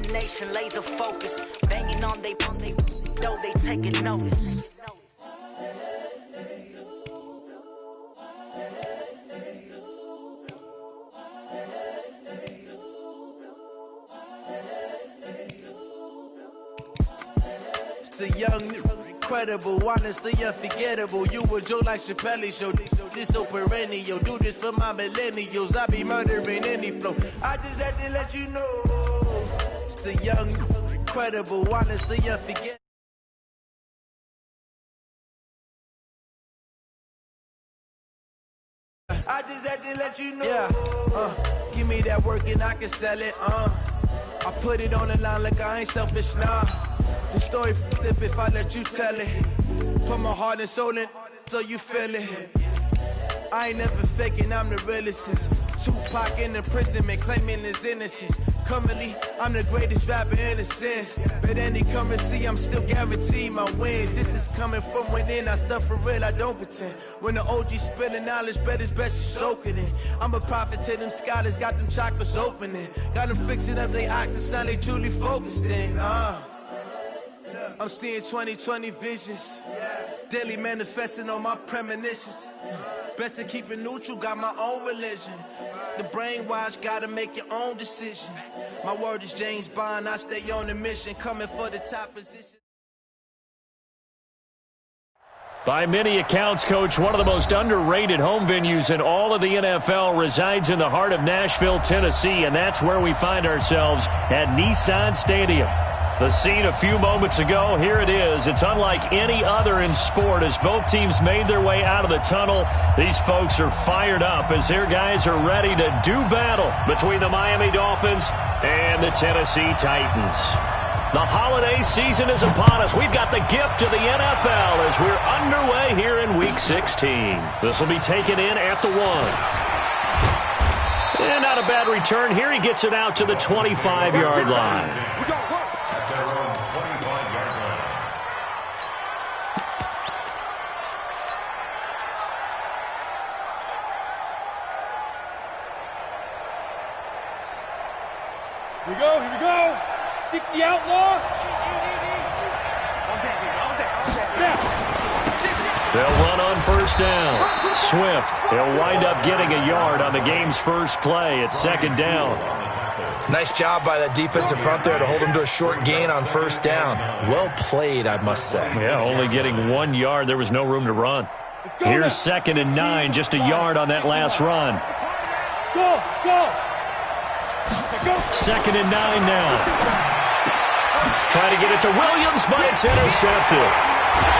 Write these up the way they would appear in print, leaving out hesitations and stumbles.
determination, laser focus. Banging on they though they taking notice. The young, incredible, honestly unforgettable. You a joke like Chappelle show. This so perennial. Do this for my millennials. I be murdering any flow. I just had to let you know. It's the young, incredible, honestly unforgettable. I just had to let you know. Yeah, give me that work and I can sell it. I put it on the line like I ain't selfish, nah. The story flip if I let you tell it. Put my heart and soul in so you feel it. I ain't never faking, I'm the realest since Tupac in imprisonment, claiming his innocence. Currently, I'm the greatest rapper in a sense. But any currency, I'm still guaranteed my wins. This is coming from within, I stuff for real, I don't pretend. When the OG spilling knowledge, bet it's best you soak it in. I'm a prophet to them scholars, got them chakras opening. Got them fixing up they octaves, now they truly focused in. I'm seeing 2020 visions. Daily manifesting on my premonitions. Best to keep it neutral, got my own religion. The brainwash, gotta make your own decision. My word is James Bond, I stay on the mission. Coming for the top position. By many accounts, Coach, one of the most underrated home venues in all of the NFL resides in the heart of Nashville, Tennessee, and that's where we find ourselves at Nissan Stadium. The scene a few moments ago, here it is. It's unlike any other in sport as both teams made their way out of the tunnel. These folks are fired up as their guys are ready to do battle between the Miami Dolphins and the Tennessee Titans. The holiday season is upon us. We've got the gift of the NFL as we're underway here in Week 16. This will be taken in at the 1. And not a bad return here. He gets it out to the 25-yard line. Here we go. 60 outlaw. They'll run on first down. Swift, he'll wind up getting a yard on the game's first play at second down. Nice job by that defensive front there to hold him to a short gain on first down. Well played, I must say. Yeah, only getting 1 yard. There was no room to run. Here's 2nd and 9, just a yard on that last run. Go. 2nd and 9 now. Trying to get it to Williams, but it's intercepted.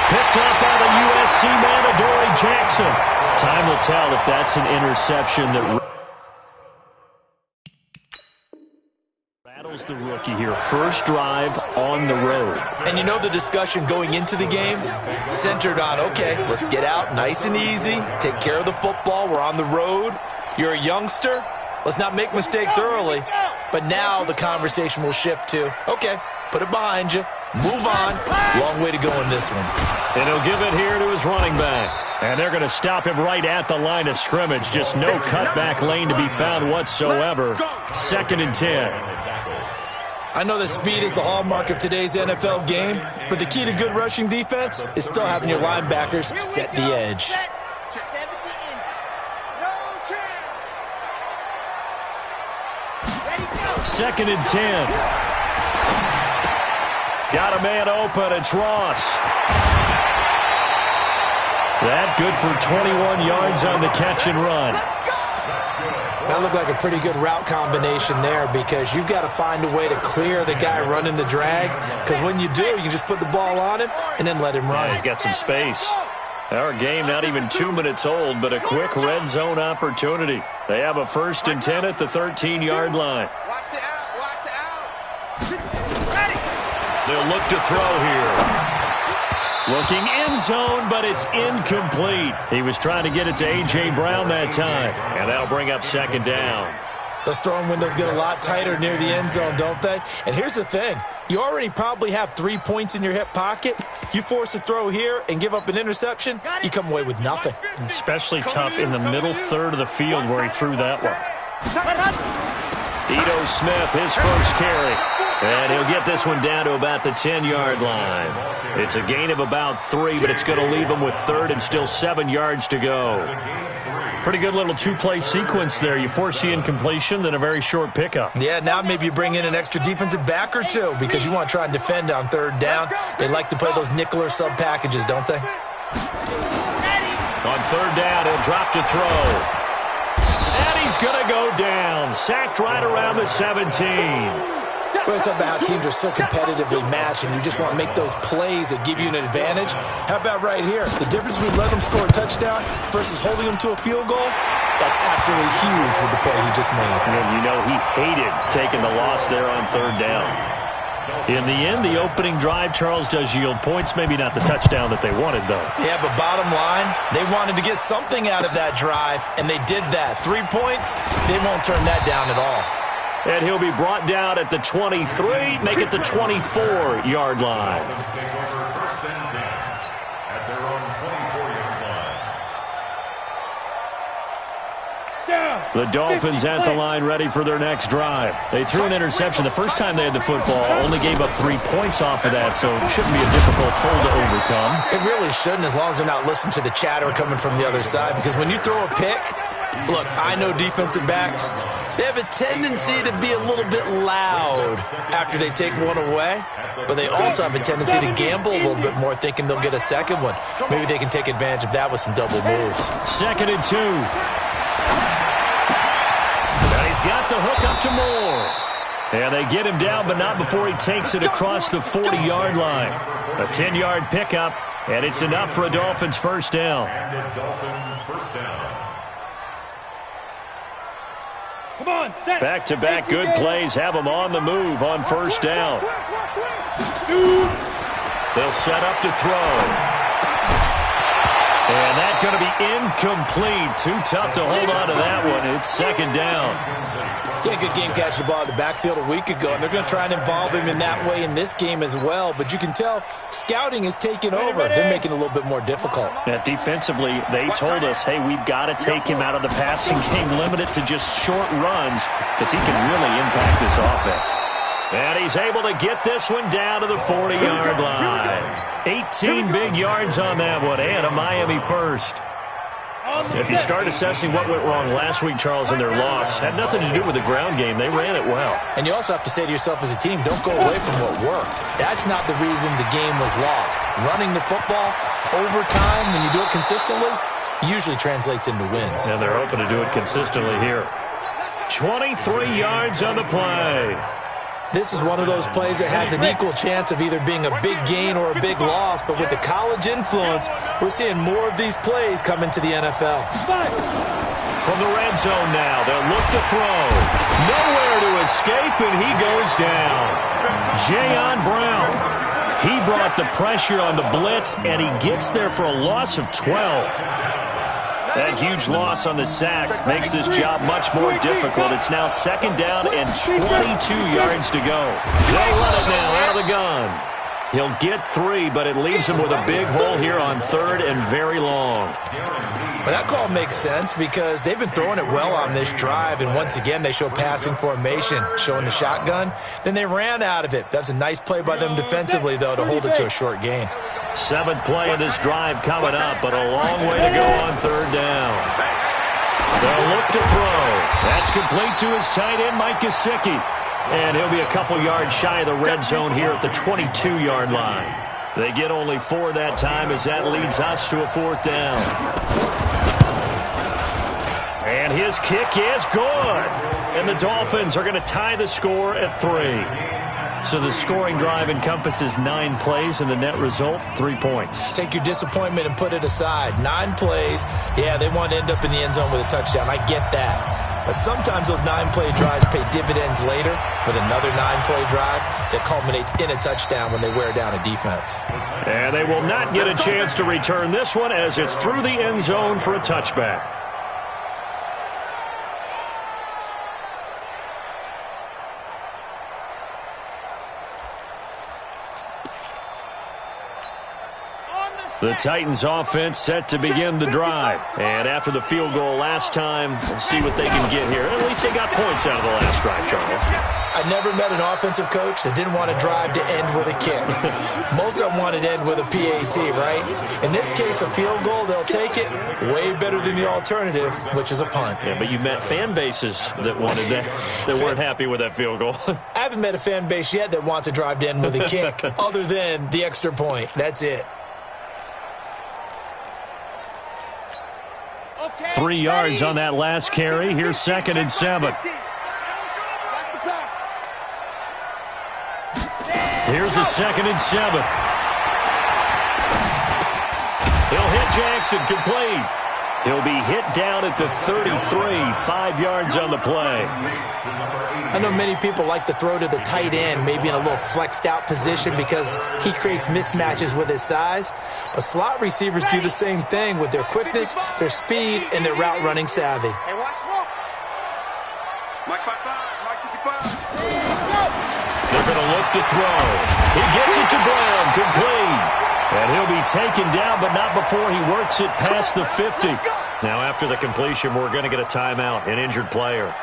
Picked up by the USC man, Adoree Jackson. Time will tell if that's an interception that rattles the rookie here. First drive on the road. And you know the discussion going into the game? Centered on, okay, let's get out nice and easy. Take care of the football. We're on the road. You're a youngster. Let's not make mistakes early. But now the conversation will shift to, okay, put it behind you. Move on. Long way to go in this one. And he'll give it here to his running back. And they're going to stop him right at the line of scrimmage. Just no cutback lane to be found whatsoever. 2nd and 10. I know that speed is the hallmark of today's NFL game, but the key to good rushing defense is still having your linebackers set the edge. 2nd and 10. Got a man open. It's Ross. That good for 21 yards on the catch and run. That looked like a pretty good route combination there because you've got to find a way to clear the guy running the drag, because when you do, you can just put the ball on him and then let him run. Yeah, he's got some space. Our game not even 2 minutes old, but a quick red zone opportunity. They have a 1st and 10 at the 13-yard line. They'll look to throw here. Looking end zone, but it's incomplete. He was trying to get it to A.J. Brown that time, and that'll bring up 2nd down. Those throwing windows get a lot tighter near the end zone, don't they? And here's the thing. You already probably have 3 points in your hip pocket. You force a throw here and give up an interception, you come away with nothing. Especially tough in the middle third of the field where he threw that one. Ito Smith, his first carry. And he'll get this one down to about the 10-yard line. It's a gain of about 3, but it's going to leave him with 3rd and still 7 yards to go. Pretty good little two-play sequence there. You force the incompletion, then a very short pickup. Yeah, now maybe you bring in an extra defensive back or two because you want to try and defend on 3rd down. They like to play those nickel or sub packages, don't they? On 3rd down, he'll drop to throw. And he's going to go down. Sacked right around the 17. Well, it's about how teams are so competitively matched, and you just want to make those plays that give you an advantage. How about right here? The difference between letting them score a touchdown versus holding them to a field goal, that's absolutely huge with the play he just made. And you know he hated taking the loss there on 3rd down. In the end, the opening drive, Charles, does yield points. Maybe not the touchdown that they wanted, though. Yeah, but bottom line, they wanted to get something out of that drive, and they did that. 3 points, they won't turn that down at all. And he'll be brought down at the 23, make it the 24-yard line. The Dolphins at the line ready for their next drive. They threw an interception the first time they had the football, only gave up 3 points off of that, so it shouldn't be a difficult hole to overcome. It really shouldn't, as long as they're not listening to the chatter coming from the other side, because when you throw a pick, look, I know defensive backs, they have a tendency to be a little bit loud after they take one away, but they also have a tendency to gamble a little bit more, thinking they'll get a second one. Maybe they can take advantage of that with some double moves. 2nd and 2. He's got the hook up to Moore. And they get him down, but not before he takes it across the 40-yard line. A 10-yard pickup, and it's enough for a Dolphins first down. Back-to-back good plays have them on the move on first down. They'll set up to throw. And that's going to be incomplete. Too tough to hold on to that one. It's 2nd down. Yeah, good game catching the ball in the backfield a week ago, and they're going to try and involve him in that way in this game as well. But you can tell scouting is taking over. They're making it a little bit more difficult. Yeah, defensively, they told us, hey, we've got to take him out of the passing game, limit it to just short runs, because he can really impact this offense. And he's able to get this one down to the 40-yard line. 18 big yards on that one, and a Miami first. If you start assessing what went wrong last week, Charles, in their loss, had nothing to do with the ground game. They ran it well. And you also have to say to yourself as a team, don't go away from what worked. That's not the reason the game was lost. Running the football over time, when you do it consistently, usually translates into wins. And they're hoping to do it consistently here. 23 yards on the play. This is one of those plays that has an equal chance of either being a big gain or a big loss, but with the college influence, we're seeing more of these plays come into the NFL. From the red zone now, they'll look to throw. Nowhere to escape, and he goes down. Jayon Brown. He brought the pressure on the blitz, and he gets there for a loss of 12. That huge loss on the sack makes this job much more difficult. It's now 2nd down and 22 yards to go. They'll run it now out of the gun. He'll get 3, but it leaves him with a big hole here on 3rd and very long. But that call makes sense because they've been throwing it well on this drive, and once again they show passing formation, showing the shotgun. Then they ran out of it. That's a nice play by them defensively, though, to hold it to a short gain. 7th play of this drive coming up, but a long way to go on 3rd down. They'll look to throw. That's complete to his tight end, Mike Gesicki. And he'll be a couple yards shy of the red zone here at the 22-yard line. They get only 4 that time as that leads us to a 4th down. And his kick is good. And the Dolphins are going to tie the score at 3. So the scoring drive encompasses 9 plays, and the net result, 3 points. Take your disappointment and put it aside. 9 plays. Yeah, they want to end up in the end zone with a touchdown. I get that. But sometimes those 9-play drives pay dividends later with another 9-play drive that culminates in a touchdown when they wear down a defense. And they will not get a chance to return this one as it's through the end zone for a touchback. The Titans offense set to begin the drive. And after the field goal last time, we'll see what they can get here. At least they got points out of the last drive, Charles. I never met an offensive coach that didn't want to drive to end with a kick. Most of them wanted to end with a PAT, right? In this case, a field goal, they'll take it. Way better than the alternative, which is a punt. Yeah, but you met fan bases that wanted that, that weren't happy with that field goal. I haven't met a fan base yet that wants to drive to end with a kick, other than the extra point. That's it. 3 yards on that last carry. Here's 2nd and 7. Here's a 2nd and 7. He'll hit Jackson, complete. He'll be hit down at the 33, 5 yards on the play. I know many people like to throw to the tight end, maybe in a little flexed out position because he creates mismatches with his size. But slot receivers do the same thing with their quickness, their speed, and their route running savvy. They're going to look to throw. He gets it to Brown, complete. And he'll be taken down, but not before he works it past the 50. Now, after the completion, we're going to get a timeout, an injured player.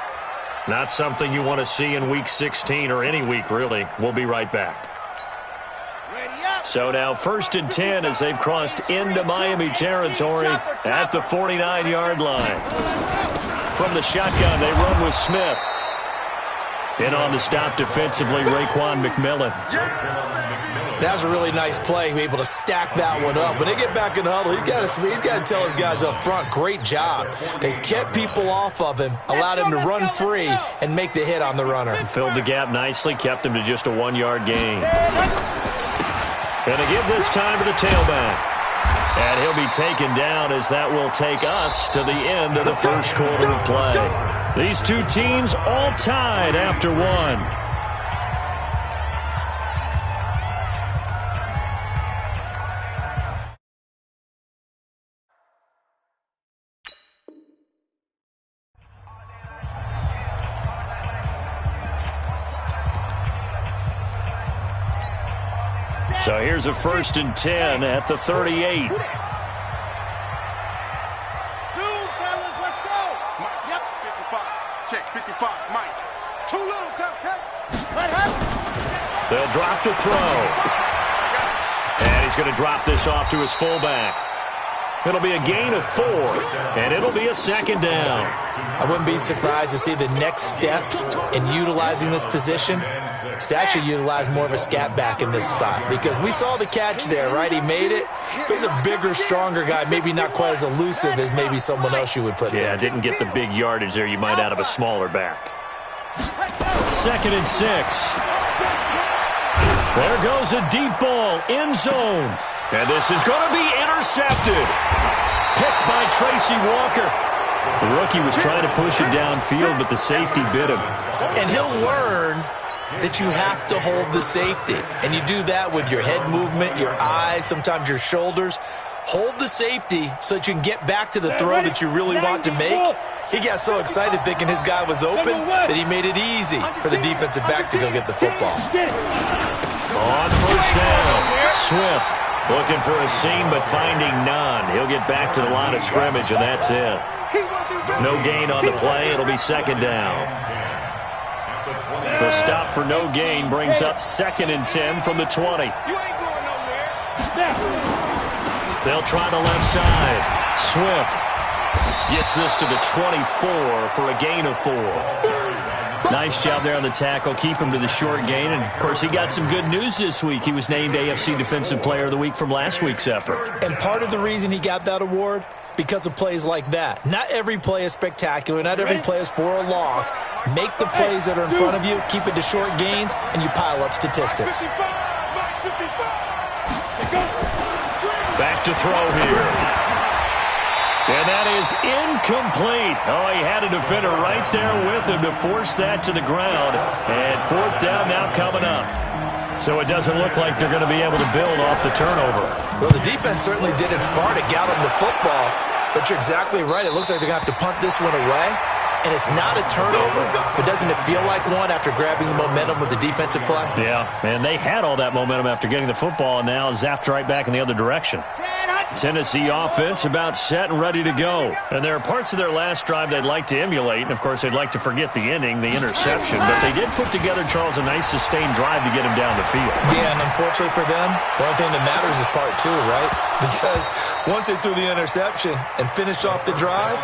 Not something you want to see in Week 16 or any week, really. We'll be right back. So now 1st and 10 as they've crossed into Miami territory at the 49-yard line. From the shotgun, they run with Smith. In on the stop defensively, Raekwon McMillan. That was a really nice play, able to stack that one up. When they get back in the huddle, he's got to tell his guys up front, great job. They kept people off of him, allowed him to run free, and make the hit on the runner. Filled the gap nicely, kept him to just a 1-yard gain. Going to give this time to the tailback. And he'll be taken down as that will take us to the end of the first quarter of play. These two teams all tied after one. So here's a 1st and 10 at the 38. They'll drop to throw. And he's going to drop this off to his fullback. It'll be a gain of 4, and it'll be a 2nd down. I wouldn't be surprised to see the next step in utilizing this position is to actually utilize more of a scat back in this spot, because we saw the catch there, right? He made it. But he's a bigger, stronger guy, maybe not quite as elusive as maybe someone else you would put there. Yeah, didn't get the big yardage there you might out of a smaller back. 2nd and 6. There goes a deep ball, end zone. And this is going to be intercepted. Picked by Tracy Walker. The rookie was trying to push it downfield, but the safety bit him. And he'll learn that you have to hold the safety. And you do that with your head movement, your eyes, sometimes your shoulders. Hold the safety so that you can get back to the throw that you really want to make. He got so excited thinking his guy was open that he made it easy for the defensive back to go get the football. On 1st down, Swift looking for a seam but finding none. He'll get back to the line of scrimmage, and that's it. No gain on the play. It'll be 2nd down. The stop for no gain brings up 2nd and 10 from the 20. They'll try the left side. Swift gets this to the 24 for a gain of 4. Nice job there on the tackle. Keep him to the short gain. And, of course, he got some good news this week. He was named AFC Defensive Player of the Week from last week's effort. And part of the reason he got that award, because of plays like that. Not every play is spectacular. Not every play is for a loss. Make the plays that are in front of you, keep it to short gains, and you pile up statistics. Back to throw here. And that is incomplete. Oh, he had a defender right there with him to force that to the ground. And 4th down now coming up. So it doesn't look like they're going to be able to build off the turnover. Well, the defense certainly did its part to gallop the football. But you're exactly right. It looks like they're going to have to punt this one away. and it's not a turnover, but doesn't it feel like one after grabbing the momentum with the defensive play? Yeah, and they had all that momentum after getting the football and now zapped right back in the other direction. Tennessee offense about set and ready to go. And there are parts of their last drive they'd like to emulate. And, of course, they'd like to forget the ending, the interception. But they did put together, Charles, a nice sustained drive to get him down the field. Yeah, and unfortunately for them, the only thing that matters is part two, right? Because once they threw the interception and finished off the drive,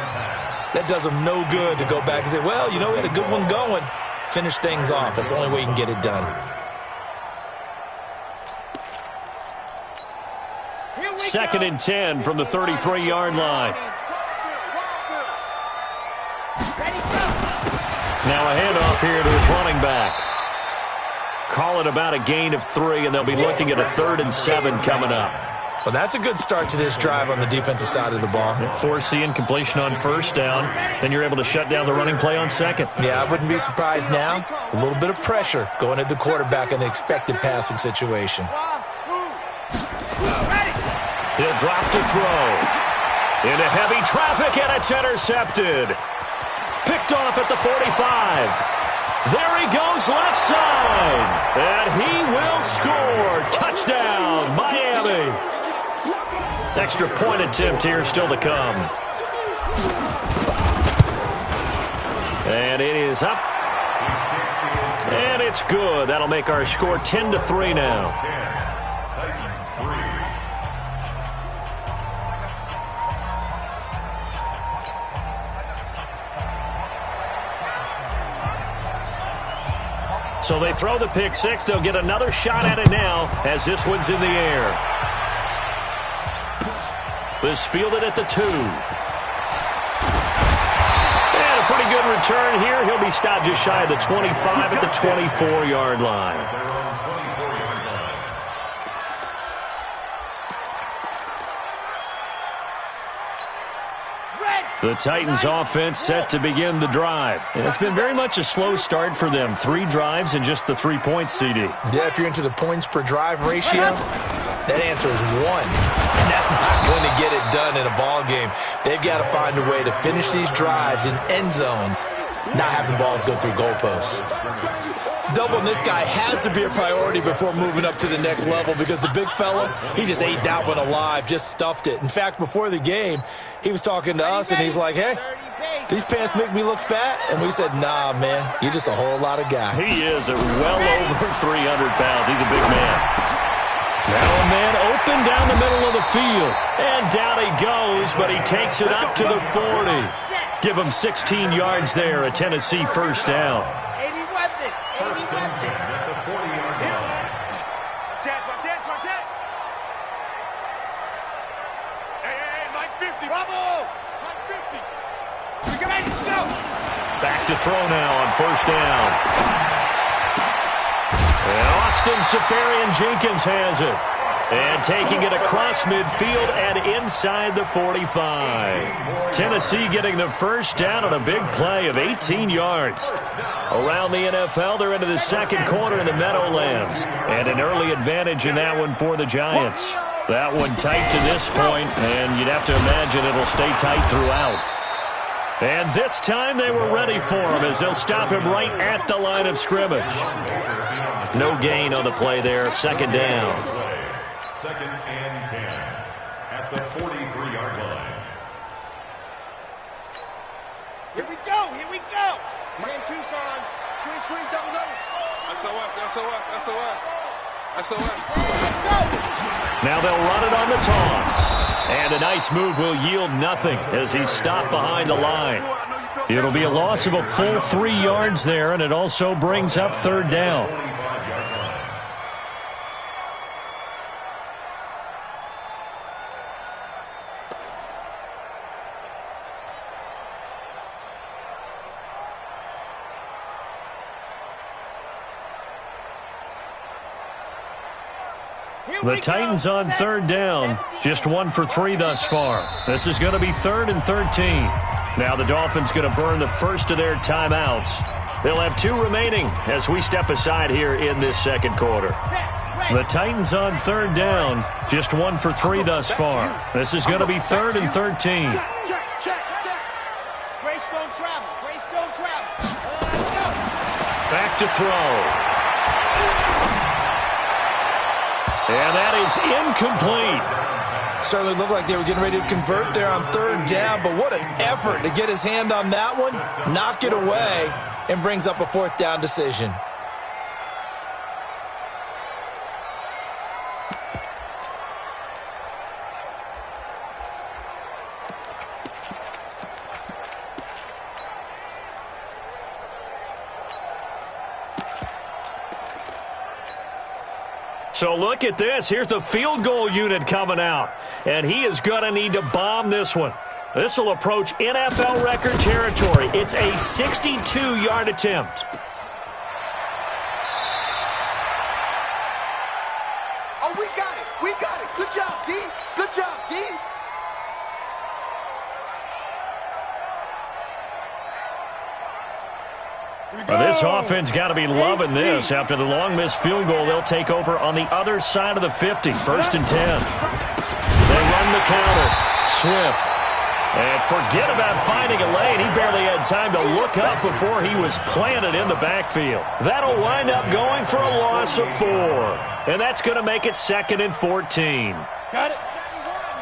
that does them no good to go back and say, well, you know, we had a good one going. Finish things off. That's the only way you can get it done. Second and 10 from the 33-yard line. Now a handoff here to his running back. Call it about a gain of 3, and they'll be looking at a 3rd and 7 coming up. Well, that's a good start to this drive on the defensive side of the ball. Force the incompletion on first down. Then you're able to shut down the running play on second. Yeah, I wouldn't be surprised now. A little bit of pressure going at the quarterback in the expected passing situation. He'll drop to throw. Into heavy traffic, and it's intercepted. Picked off at the 45. There he goes left side. And he will score. Touchdown, Miami. Extra point attempt here still to come. And it is up. And it's good. That'll make our score 10-3 now. So they throw the pick six. They'll get another shot at it now as this one's in the air. This fielded at the 2. And a pretty good return here. He'll be stopped just shy of the 25 at the 24-yard line. The Titans offense set to begin the drive. And it's been very much a slow start for them. 3 drives and just the 3 points, CD. Yeah, if you're into the points per drive ratio, that answer is 1. And that's not going to get it done in a ball game. They've got to find a way to finish these drives in end zones, not having balls go through goalposts. Doubling this guy has to be a priority before moving up to the next level because the big fella, he just ate that one alive, just stuffed it. In fact, before the game, he was talking to us, and he's like, hey, these pants make me look fat? And we said, nah, man, you're just a whole lot of guy. He is at well over 300 pounds. He's a big man. Now a man open down the middle of the field. And down he goes, but he takes it up to the 40. Give him 16 yards there, a Tennessee first down. Back to throw now on first down. And Austin Seferian-Jenkins has it. And taking it across midfield and inside the 45. Tennessee getting the first down on a big play of 18 yards. Around the NFL, they're into the second quarter in the Meadowlands. And an early advantage in that one for the Giants. That one tight to this point, and you'd have to imagine it'll stay tight throughout. And this time they were ready for him as they'll stop him right at the line of scrimmage. No gain on the play there, second down. Second and 10 at the 43-yard line. Here we go, here we go. Man, Tucson. Squeeze, double. SOS. Now they'll run it on the toss. And a nice move will yield nothing as he's stopped behind the line. It'll be a loss of a full 3 yards there, and it also brings up third down. The Titans on third down, just 1 for 3 thus far. This is going to be 3rd and 13. Now the Dolphins going to burn the first of their timeouts. They'll have 2 remaining as we step aside here in this second quarter. The Titans on third down, just 1 for 3 thus far. This is going to be 3rd and 13. Grace don't travel. to throw. And that is incomplete. Certainly looked like they were getting ready to convert there on third down, but what an effort to get his hand on that one, knock it away, and brings up a fourth down decision. So look at this. Here's the field goal unit coming out. And he is going to need to bomb this one. This will approach NFL record territory. It's a 62-yard attempt. Oh, we got it. We got it. Good job, D. Good job, D. Well, this offense got to be loving this. After the long missed field goal, they'll take over on the other side of the 50. 1st and 10. They run the counter. Swift. And forget about finding a lane. He barely had time to look up before he was planted in the backfield. That'll wind up going for a loss of 4. And that's going to make it 2nd and 14. Got it.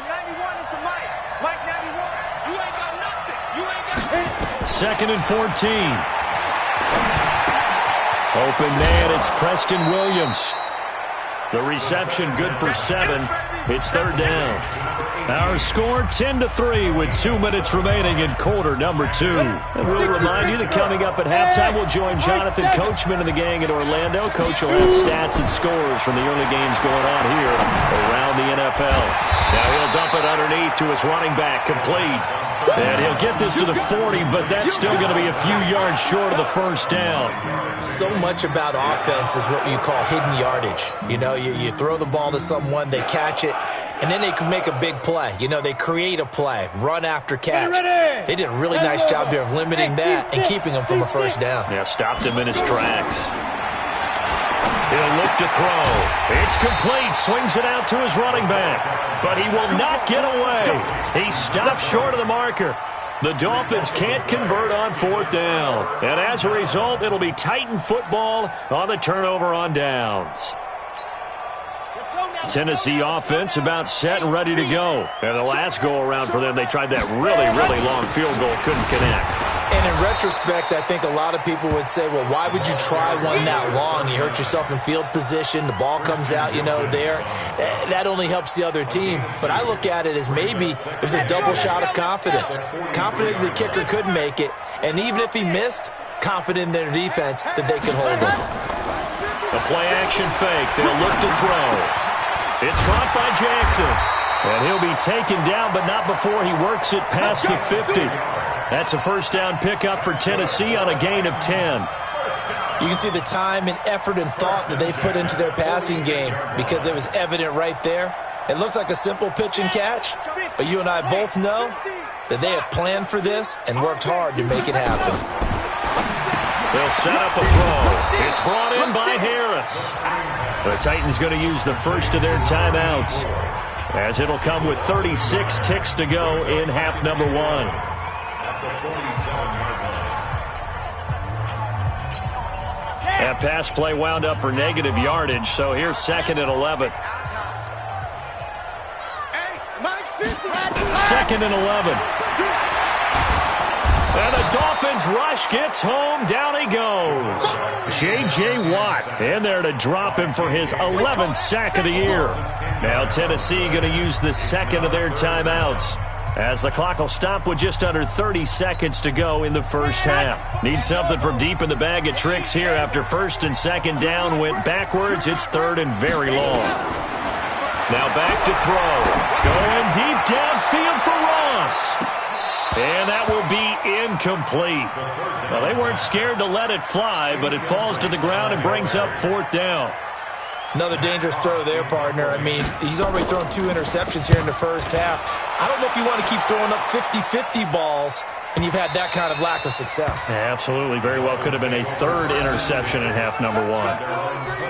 91 is the mic. Mike 91. You ain't got nothing. You ain't got 2nd and 14. Open man, it's Preston Williams. The reception good for 7. It's 3rd down. Our score 10-3 with 2 minutes remaining in quarter number 2. And we'll remind you that coming up at halftime, we'll join Jonathan Coachman and the gang in Orlando. Coach will have stats and scores from the early games going on here around the NFL. Now he'll dump it underneath to his running back, complete. And he'll get this to the 40, but that's still going to be a few yards short of the 1st down. So much about offense is what you call hidden yardage. You know, you throw the ball to someone, they catch it, and then they can make a big play. You know, they create a play, run after catch. They did a really nice job there of limiting that and keeping him from a 1st down. Yeah, stopped him in his tracks. He'll look to throw. It's complete. Swings it out to his running back. But he will not get away. He stopped short of the marker. The Dolphins can't convert on 4th down. And as a result, it'll be Titan football on the turnover on downs. Tennessee offense about set and ready to go. And the last go-around for them, they tried that really long field goal. Couldn't connect. And in retrospect, I think a lot of people would say, well, why would you try one that long? You hurt yourself in field position. The ball comes out, you know, there. That only helps the other team. But I look at it as maybe it was a double shot of confidence. Confident the kicker could make it. And even if he missed, confident in their defense that they could hold him. A play-action fake. They'll look to throw. It's caught by Jackson. And he'll be taken down, but not before he works it past the 50. That's a 1st down pickup for Tennessee on a gain of 10. You can see the time and effort and thought that they put into their passing game because it was evident right there. It looks like a simple pitch and catch, but you and I both know that they have planned for this and worked hard to make it happen. They'll set up a throw. It's brought in by Harris. The Titans going to use the first of their timeouts, as it'll come with 36 ticks to go in half number 1. That pass play wound up for negative yardage, so here's 2nd and 11. 2nd and 11. And the Dolphins rush gets home. Down he goes. J.J. Watt in there to drop him for his 11th sack of the year. Now Tennessee going to use the 2nd of their timeouts, as the clock will stop with just under 30 seconds to go in the 1st half. Need something from deep in the bag of tricks here after 1st and 2nd down went backwards. It's 3rd and very long. Now back to throw. Going deep downfield for Ross. And that will be incomplete. Well, they weren't scared to let it fly, but it falls to the ground and brings up 4th down. Another dangerous throw there, partner. I mean, he's already thrown 2 interceptions here in the 1st half. I don't know if you want to keep throwing up 50-50 balls, and you've had that kind of lack of success. Yeah, absolutely. Very well could have been a 3rd interception in half number 1.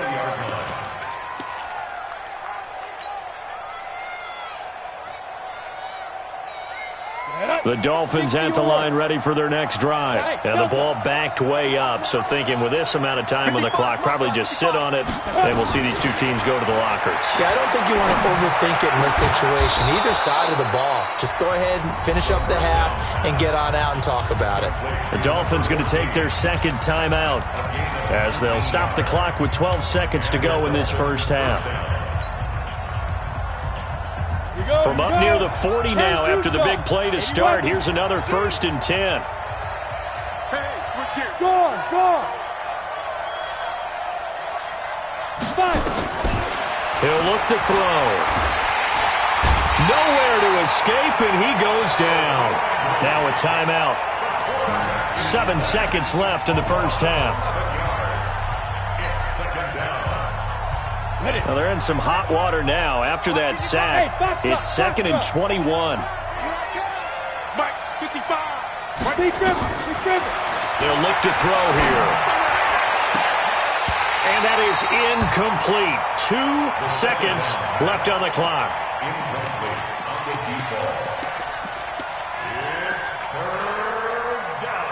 The Dolphins at the line ready for their next drive. And the ball backed way up, so thinking with this amount of time on the clock, probably just sit on it, and we'll see these two teams go to the lockers. Yeah, I don't think you want to overthink it in this situation. Either side of the ball. Just go ahead and finish up the half and get on out and talk about it. The Dolphins going to take their second timeout as they'll stop the clock with 12 seconds to go in this first half. From up near the 40 now after the big play to start, here's another 1st and 10. Hey, switch gears. Go on. He'll look to throw. Nowhere to escape, and he goes down. Now a timeout. 7 seconds left in the first half. Well, they're in some hot water now. After that sack, it's 2nd and 21. Mike, 55. They'll look to throw here. And that is incomplete. 2 seconds left on the clock. Incomplete on the default. It's 3rd down.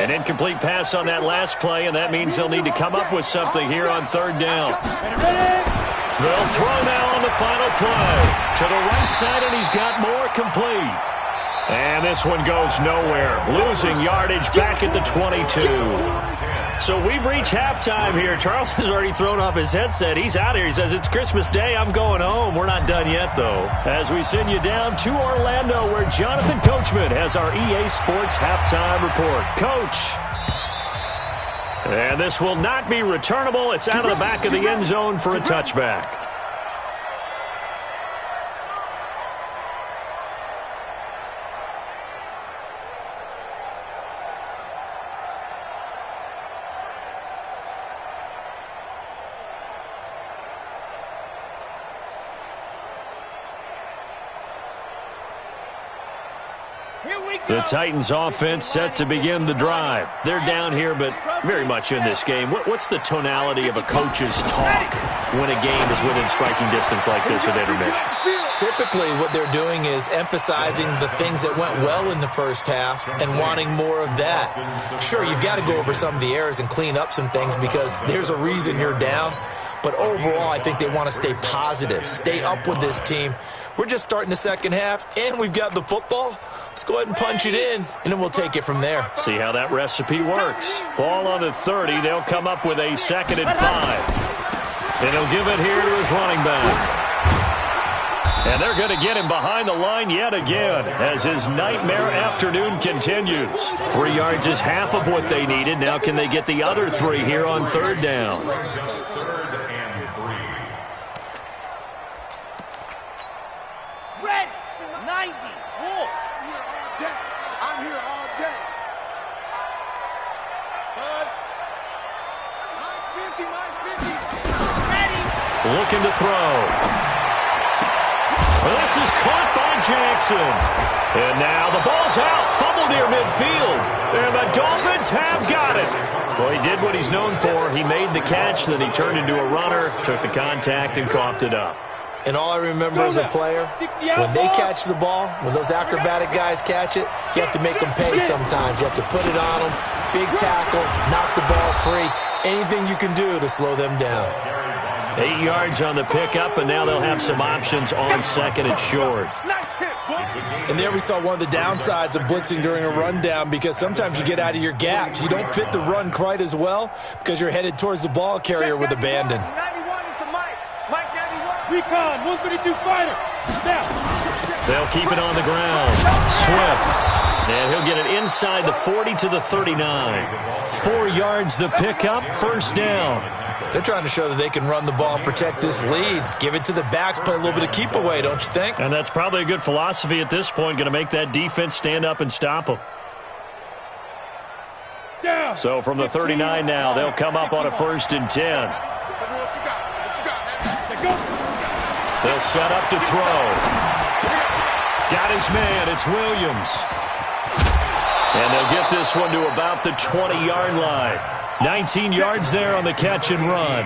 An incomplete pass on that last play, and that means they'll need to come up with something here on 3rd down. They'll throw now on the final play. To the right side, and he's got more complete. And this one goes nowhere. Losing yardage back at the 22. So we've reached halftime here. Charles has already thrown off his headset. He's out here. He says, it's Christmas Day. I'm going home. We're not done yet, though. As we send you down to Orlando, where Jonathan Coachman has our EA Sports halftime report. Coach. And this will not be returnable. It's out of the back of the end zone for a touchback. The Titans offense set to begin the drive. They're down here, but very much in this game. What's the tonality of a coach's talk when a game is within striking distance like this at intermission? Typically, what they're doing is emphasizing the things that went well in the first half and wanting more of that. Sure, you've got to go over some of the errors and clean up some things because there's a reason you're down. But overall, I think they want to stay positive, stay up with this team. We're just starting the second half, and we've got the football. Let's go ahead and punch it in, and then we'll take it from there. See how that recipe works. Ball on the 30. They'll come up with a 2nd and 5. And he'll give it here to his running back. And they're going to get him behind the line yet again as his nightmare afternoon continues. 3 yards is half of what they needed. Now can they get the other 3 here on 3rd down? 3rd and 3. Red 90. Wolf. I'm here all day. Buzz. Mine's 50. Ready. Looking to throw. Well, this is caught by Jackson. And now the ball's out. Fumble near midfield. And the Dolphins have got it. Well, he did what he's known for. He made the catch, then he turned into a runner, took the contact, and coughed it up. And all I remember as a player, when they catch the ball, when those acrobatic guys catch it, you have to make them pay sometimes. You have to put it on them, big tackle, knock the ball free, anything you can do to slow them down. 8 yards on the pickup, and now they'll have some options on 2nd and short. And there we saw one of the downsides of blitzing during a rundown because sometimes you get out of your gaps. You don't fit the run quite as well because you're headed towards the ball carrier with abandon. 91 is the Mike. Mike 91. Recon, 132 fighter. Now. They'll keep it on the ground. Swift. And he'll get it inside the 40 to the 39. 4 yards the pickup, 1st down. They're trying to show that they can run the ball and protect this lead. Give it to the backs, play a little bit of keep away, don't you think? And that's probably a good philosophy at this point, going to make that defense stand up and stop them. So from the 39 now, they'll come up on a 1st and 10. They'll set up to throw. Got his man. It's Williams. And they'll get this one to about the 20-yard line. 19 yards there on the catch and run.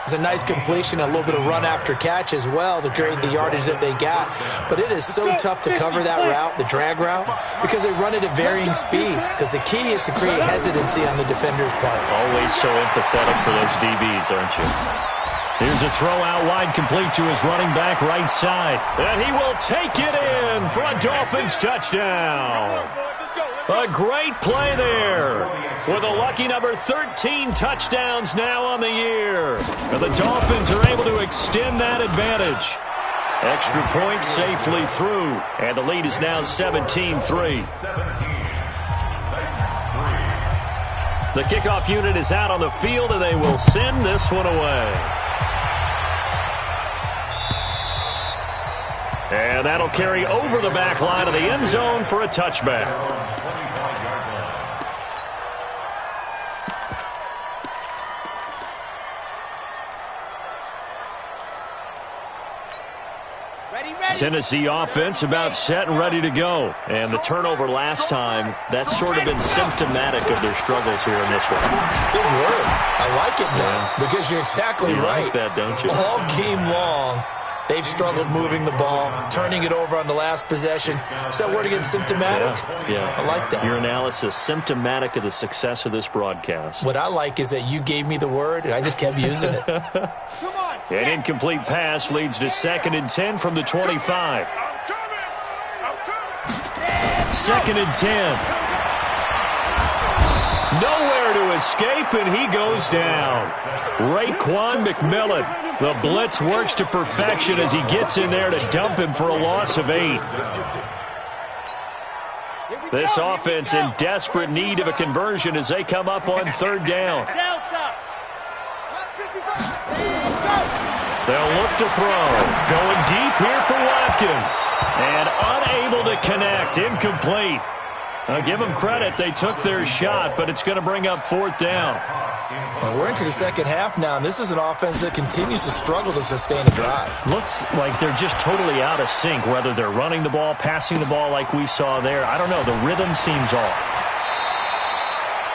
It's a nice completion, a little bit of run after catch as well to create the yardage that they got. But it is so tough to cover that route, the drag route, because they run it at varying speeds. Because the key is to create hesitancy on the defender's part. Always so empathetic for those DBs, aren't you? Here's a throw out wide, complete to his running back right side. And he will take it in for a Dolphins touchdown. A great play there with a lucky number 13 touchdowns now on the year. And the Dolphins are able to extend that advantage. Extra point safely through. And the lead is now 17-3. The kickoff unit is out on the field, and they will send this one away. And that'll carry over the back line of the end zone for a touchback. Tennessee offense about set and ready to go. And the turnover last time, that's sort of been symptomatic of their struggles here in this one. Big word. I like it now because you're exactly right. You like that, don't you? All game long, they've struggled moving the ball, turning it over on the last possession. Is that word again, symptomatic? Yeah. I like that. Your analysis, symptomatic of the success of this broadcast. What I like is that you gave me the word, and I just kept using it. An incomplete pass leads to 2nd and 10 from the 25. 2nd and 10. Nowhere to escape, and he goes down. Raekwon McMillan. The blitz works to perfection as he gets in there to dump him for a loss of 8. This offense in desperate need of a conversion as they come up on 3rd down. They'll look to throw. Going deep here for Watkins. And unable to connect. Incomplete. I'll give them credit. They took their shot, but it's going to bring up 4th down. Well, we're into the second half now, and this is an offense that continues to struggle to sustain a drive. Looks like they're just totally out of sync, whether they're running the ball, passing the ball like we saw there. I don't know. The rhythm seems off.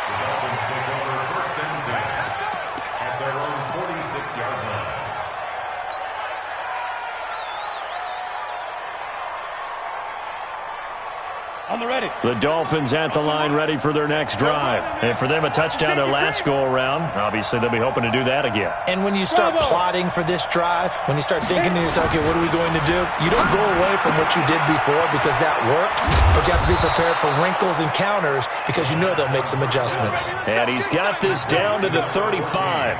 The Dolphins take over 1st and 10 at their own 46-yard line. On the ready. The Dolphins at the line ready for their next drive. And for them, a touchdown their last go-around. Obviously, they'll be hoping to do that again. And when you start plotting for this drive, when you start thinking to yourself, okay, what are we going to do? You don't go away from what you did before because that worked, but you have to be prepared for wrinkles and counters because you know they'll make some adjustments. And he's got this down to the 35.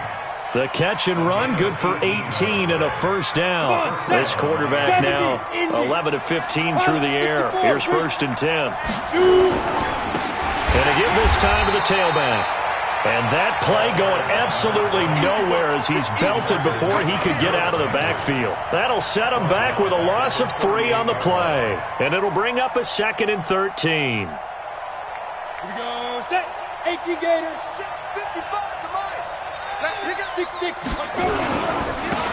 The catch and run, good for 18 and a 1st down. This quarterback now 11 of 15 through the air. Here's 1st and 10. And a give this time to the tailback. And that play going absolutely nowhere as he's belted before he could get out of the backfield. That'll set him back with a loss of 3 on the play. And it'll bring up a 2nd and 13. Here we go. Set. 18 Gator. 55. 6-6.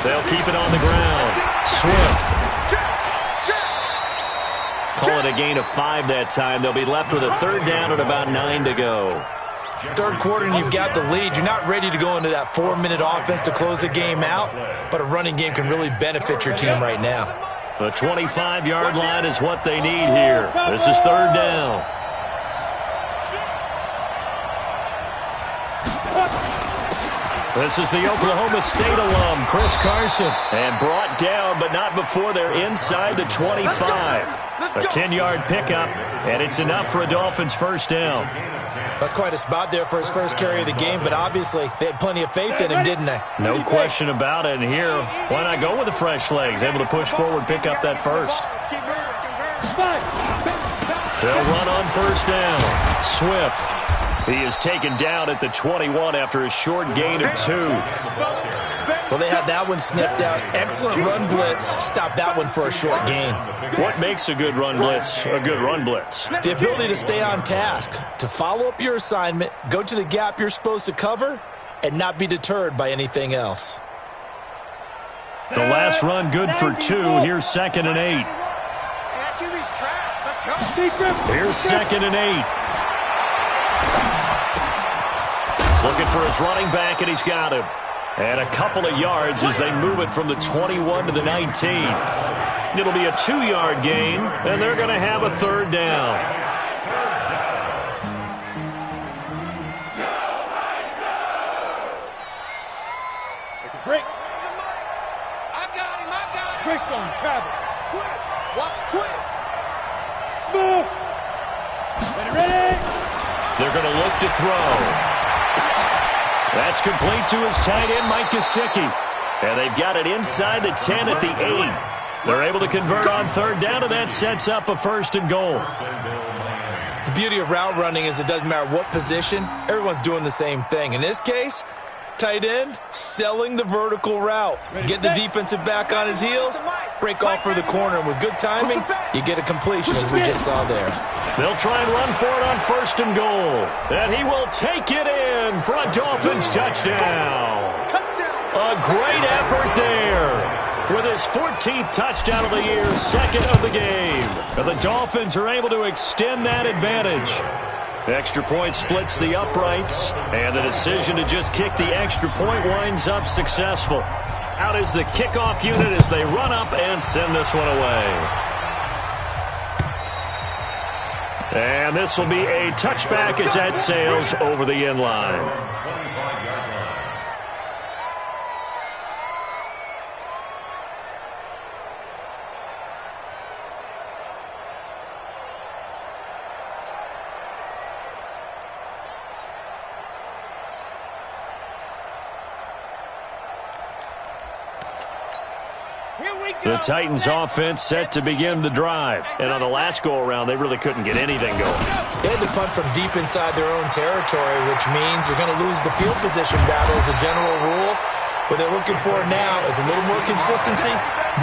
They'll keep it on the ground. Swift. Call it a gain of 5 that time. They'll be left with a 3rd down and about 9 to go. 3rd quarter and you've got the lead. You're not ready to go into that 4-minute offense to close the game out, but a running game can really benefit your team right now. The 25-yard line is what they need here. This is 3rd down. This is the Oklahoma State alum, Chris Carson. And brought down, but not before they're inside the 25. A 10-yard pickup, and it's enough for a Dolphins 1st down. That's quite a spot there for his first carry of the game, but obviously they had plenty of faith in him, didn't they? No question about it. And here, why not go with the fresh legs? Able to push forward, pick up that 1st. They'll run on 1st down. Swift. He is taken down at the 21 after a short gain of 2. Well, they had that one sniffed out. Excellent run blitz. Stop that one for a short gain. What makes a good run blitz a good run blitz? The ability to stay on task, to follow up your assignment, go to the gap you're supposed to cover, and not be deterred by anything else. The last run good for 2. Here's 2nd and 8. Here's 2nd and 8. Looking for his running back, and he's got him. And a couple of yards as they move it from the 21 to the 19. It'll be a 2-yard gain, and they're going to have a 3rd down. Break. I got him. Breaks on travel. Twins. Watch twins. Smooth. Ready. They're going to look to throw. That's complete to his tight end, Mike Gesicki. And they've got it inside the 10 at the 8. They're able to convert on 3rd down, and that sets up a 1st and goal. The beauty of route running is it doesn't matter what position. Everyone's doing the same thing. In this case, tight end, selling the vertical route. Get the defensive back on his heels, break off for the corner, and with good timing, you get a completion, as we just saw there. They'll try and run for it on 1st and goal. And he will take it in for a Dolphins touchdown. A great effort there. With his 14th touchdown of the year, 2nd of the game. And the Dolphins are able to extend that advantage. Extra point splits the uprights, and the decision to just kick the extra point winds up successful. Out is the kickoff unit as they run up and send this one away. And this will be a touchback as that sails over the end line. The Titans offense set to begin the drive. And on the last go-around, they really couldn't get anything going. They had to punt from deep inside their own territory, which means you're going to lose the field position battle as a general rule. What they're looking for now is a little more consistency,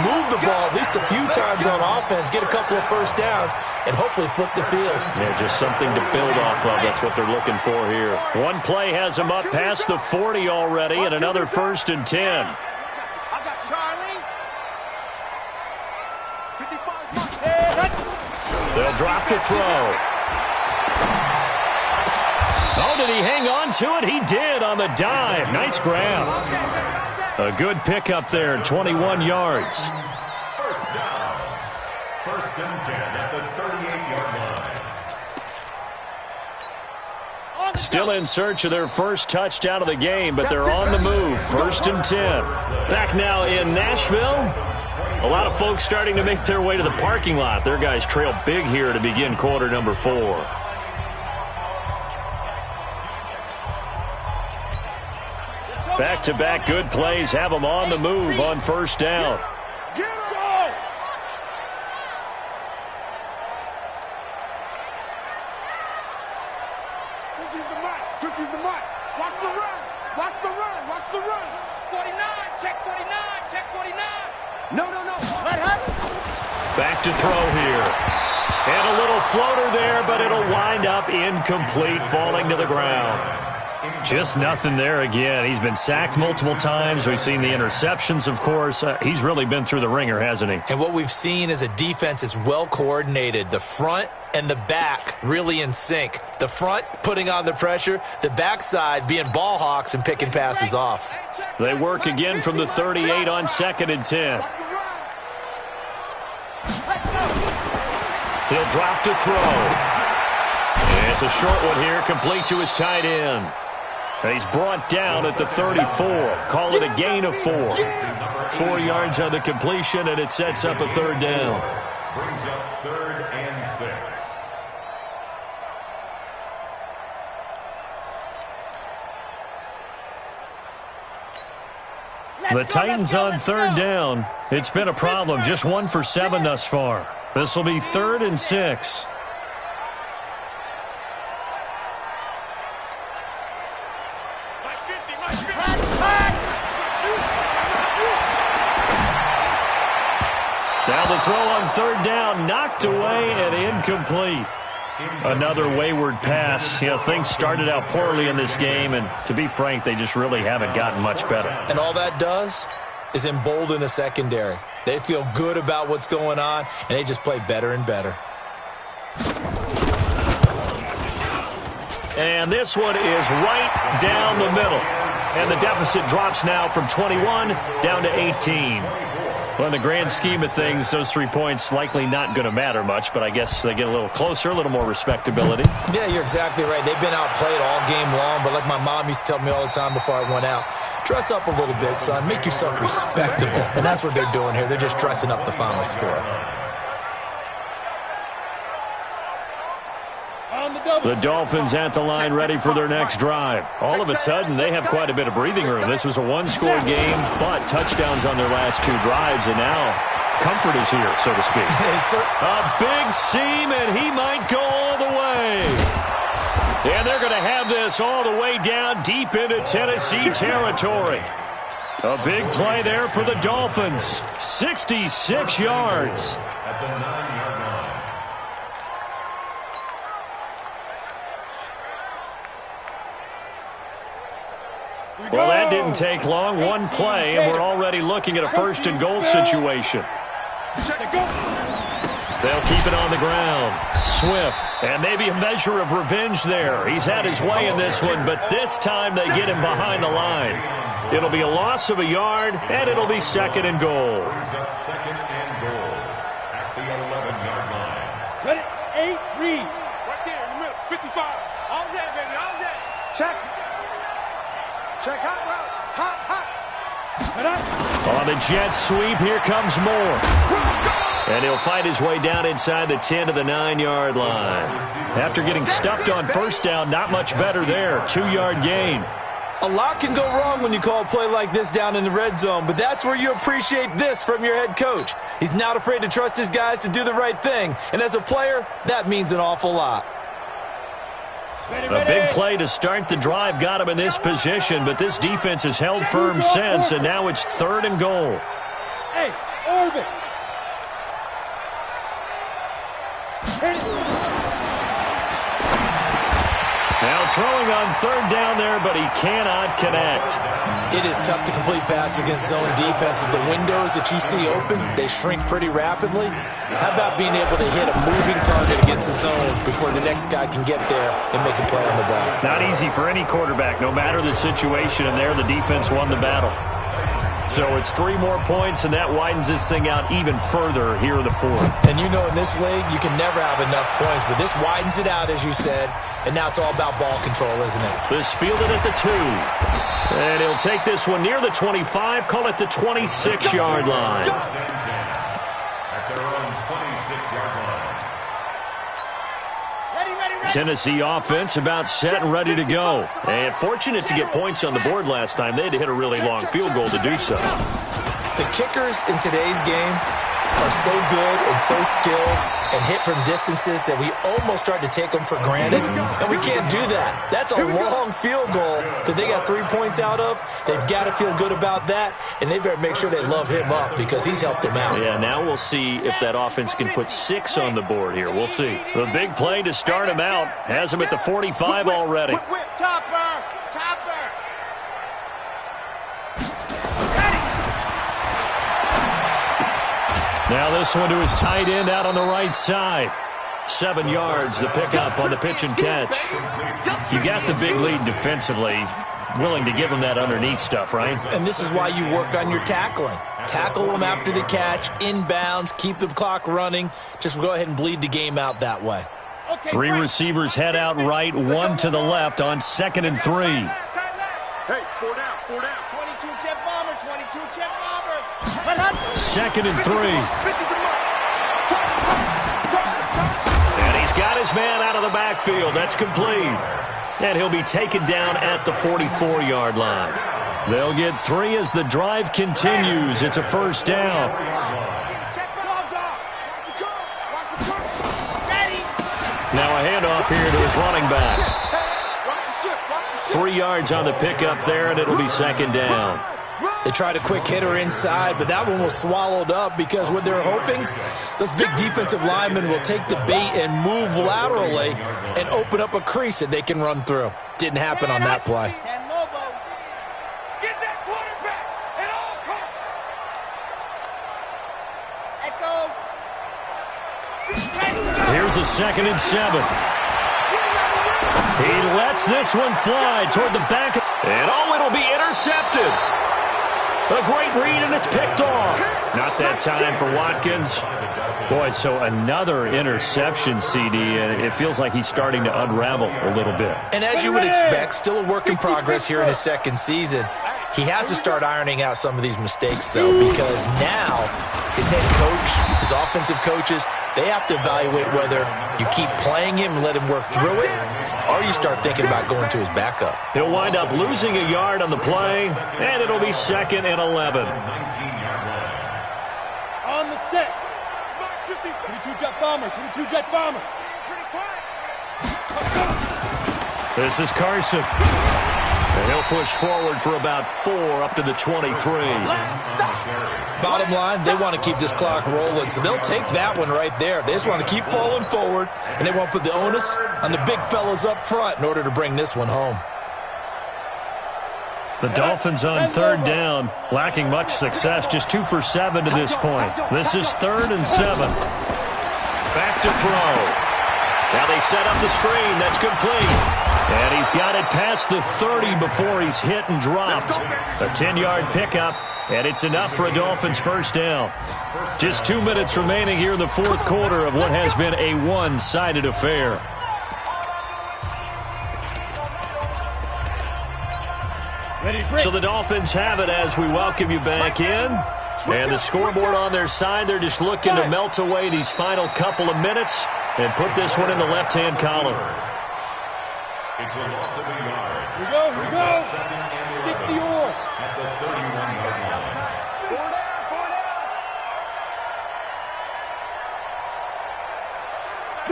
move the ball at least a few times on offense, get a couple of 1st downs, and hopefully flip the field. Yeah, just something to build off of. That's what they're looking for here. One play has them up past the 40 already, and another 1st and 10. They'll drop to throw. Oh, did he hang on to it? He did on the dive. Nice grab. A good pickup there, 21 yards. 1st down. 1st and 10 at the 38-yard line. Still in search of their first touchdown of the game, but they're on the move. 1st and 10. Back now in Nashville. A lot of folks starting to make their way to the parking lot. Their guys trail big here to begin quarter number 4. Back-to-back good plays have them on the move on 1st down. Trickie's the mic. Watch the run. Watch the run. Watch the run. 49. Check 49. Check 49. No. Let happen. Back to throw here. And a little floater there, but it'll wind up incomplete, falling to the ground. Just nothing there again. He's been sacked multiple times. We've seen the interceptions, of course. He's really been through the ringer, hasn't he? And what we've seen is a defense that's well coordinated. The front and the back really in sync. The front putting on the pressure, the backside being ball hawks and picking passes off. They work again from the 38 on 2nd and 10. He'll drop to throw. And it's a short one here, complete to his tight end. And he's brought down at the 34. Call it a gain of 4. 4 yards on the completion, and it sets up a 3rd down. Brings up 3rd and 6. The Titans on 3rd down. It's been a problem. Just 1 for 7 thus far. This will be 3rd and 6. Now the throw on third down, knocked away and incomplete. Another wayward pass. You know, things started out poorly in this game, and to be frank, they just really haven't gotten much better. And all that does is embolden a secondary. They feel good about what's going on, and they just play better and better. And this one is right down the middle. And the deficit drops now from 21 down to 18. Well, in the grand scheme of things, those 3 points likely not going to matter much, but I guess they get a little closer, a little more respectability. Yeah, you're exactly right. They've been outplayed all game long, but like my mom used to tell me all the time before I went out, dress up a little bit, son. Make yourself respectable. And that's what they're doing here. They're just dressing up the final score. The Dolphins at the line ready for their next drive. All of a sudden, they have quite a bit of breathing room. This was a one-score game, but touchdowns on their last 2 drives, and now comfort is here, so to speak. A big seam, and he might go all the way. And they're going to have this all the way down deep into Tennessee territory. A big play there for the Dolphins. 66 yards. At the 9-yard line. Well, that didn't take long. One play, and we're already looking at a first-and-goal situation. They'll keep it on the ground. Swift, and maybe a measure of revenge there. He's had his way in this one, but this time they get him behind the line. It'll be a loss of a yard, and it'll be second and goal. Second and goal at the 11-yard line. Ready? 8, read. Right there in the middle. 55. All that, baby. All that. Check. Check hot route. Hot, hot. On the jet sweep, here comes Moore. And he'll fight his way down inside the 10 to the 9-yard line. After getting stuffed on first down, not much better there. 2-yard gain. A lot can go wrong when you call a play like this down in the red zone, but that's where you appreciate this from your head coach. He's not afraid to trust his guys to do the right thing, and as a player, that means an awful lot. A big play to start the drive got him in this position, but this defense has held firm since, and now it's third and goal. Hey, orbit. Now throwing on third down there, but he cannot connect. It is tough to complete passes against zone defenses. The windows that you see open, they shrink pretty rapidly. How about being able to hit a moving target against a zone before the next guy can get there and make a play on the ball? Not easy for any quarterback, no matter the situation, and there the defense won the battle. So it's 3 more points, and that widens this thing out even further here in the fourth. And you know in this league, you can never have enough points, but this widens it out, as you said, and now it's all about ball control, isn't it? This fielded at the 2. And he'll take this one near the 25, call it the 26-yard line. At their own 26-yard line. Tennessee offense about set and ready to go. And fortunate to get points on the board last time. They had to hit a really long field goal to do so. The kickers in today's game are so good and so skilled and hit from distances that we almost start to take them for granted, and we can't do that. That's a long field goal that they got 3 points out of. They've got to feel good about that, and they better make sure they love him up because he's helped them out. Yeah, now we'll see if that offense can put 6 on the board here. We'll see. The big play to start him out has him at the 45 already. Topper. Now this one to his tight end out on the right side. 7 yards, the pickup on the pitch and catch. You got the big lead defensively. Willing to give him that underneath stuff, right? And this is why you work on your tackling. Tackle them after the catch, inbounds, keep the clock running. Just go ahead and bleed the game out that way. 3 receivers head out right, 1 to the left on 2nd and 3. Hey, 4 down. 22 jet bomber, 22 jet bomber. 2nd and 3. And he's got his man out of the backfield. That's complete. And he'll be taken down at the 44-yard line. They'll get 3 as the drive continues. It's a first down. Now a handoff here to his running back. 3 yards on the pickup there, and it'll be second down. They tried a quick hitter inside, but that one was swallowed up because what they're hoping, those big defensive linemen will take the bait and move laterally and open up a crease that they can run through. Didn't happen on that play. Get that quarterback at all costs. Here's a 2nd and 7. He lets this one fly toward the back. And it'll be intercepted. A great read, and it's picked off. Not that time for Watkins. Boy, so another interception, CD, and it feels like he's starting to unravel a little bit. And as you would expect, still a work in progress here in his 2nd season. He has to start ironing out some of these mistakes, though, because now his head coach, his offensive coaches, they have to evaluate whether you keep playing him and let him work through it, or you start thinking about going to his backup. He'll wind up losing a yard on the play, and it'll be 2nd and 11. On the set. 22-jet bomber, 22-jet bomber. This is Carson. And he'll push forward for about 4 up to the 23. Bottom line, they want to keep this clock rolling, so they'll take that one right there. They just want to keep falling forward, and they want to put the onus on the big fellas up front in order to bring this one home. The Dolphins on 3rd down, lacking much success, just 2 for 7 to this point. This is 3rd and 7. Back to throw. Now they set up the screen. That's complete. And he's got it past the 30 before he's hit and dropped. A 10-yard pickup, and it's enough for a Dolphins 1st down. Just 2 minutes remaining here in the 4th quarter of what has been a one-sided affair. So the Dolphins have it as we welcome you back in. And the scoreboard on their side, they're just looking to melt away these final couple of minutes and put this one in the left-hand column. It's a loss of a yard. Here we go. 60 or. At the 31-yard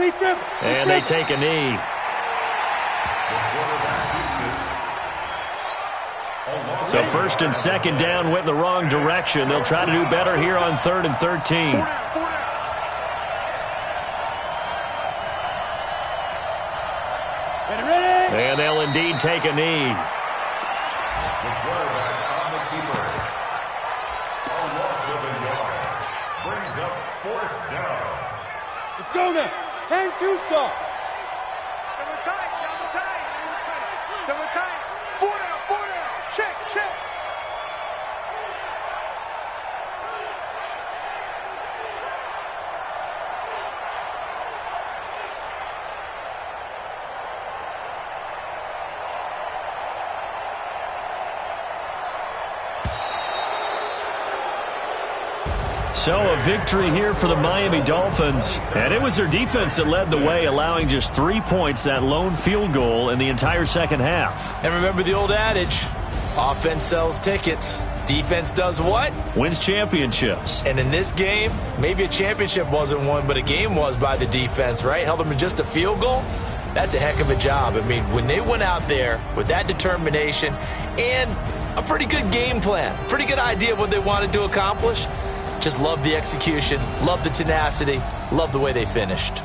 line. And they take a knee. So 1st and 2nd down went in the wrong direction. They'll try to do better here on 3rd and 13. And they'll indeed take a knee. The quarterback on the keeper. A loss of a yard. Brings up 4th down. Let's go now. 10-2 stop. Double tight. 4 down. Check. So a victory here for the Miami Dolphins. And it was their defense that led the way, allowing just 3 points, that lone field goal in the entire 2nd half. And remember the old adage, offense sells tickets. Defense does what? Wins championships. And in this game, maybe a championship wasn't won, but a game was by the defense, right? Held them to just a field goal. That's a heck of a job. I mean, when they went out there with that determination and a pretty good game plan, pretty good idea of what they wanted to accomplish, just love the execution, love the tenacity, love the way they finished.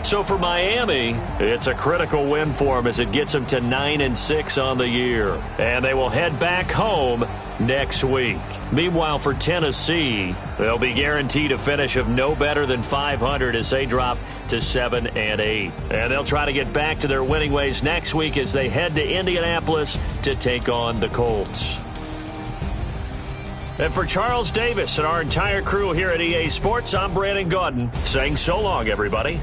So for Miami, it's a critical win for them as it gets them to 9-6 on the year. And they will head back home next week. Meanwhile, for Tennessee, they'll be guaranteed a finish of no better than 500 as they drop to 7-8. And they'll try to get back to their winning ways next week as they head to Indianapolis to take on the Colts. And for Charles Davis and our entire crew here at EA Sports, I'm Brandon Gaudin saying so long, everybody.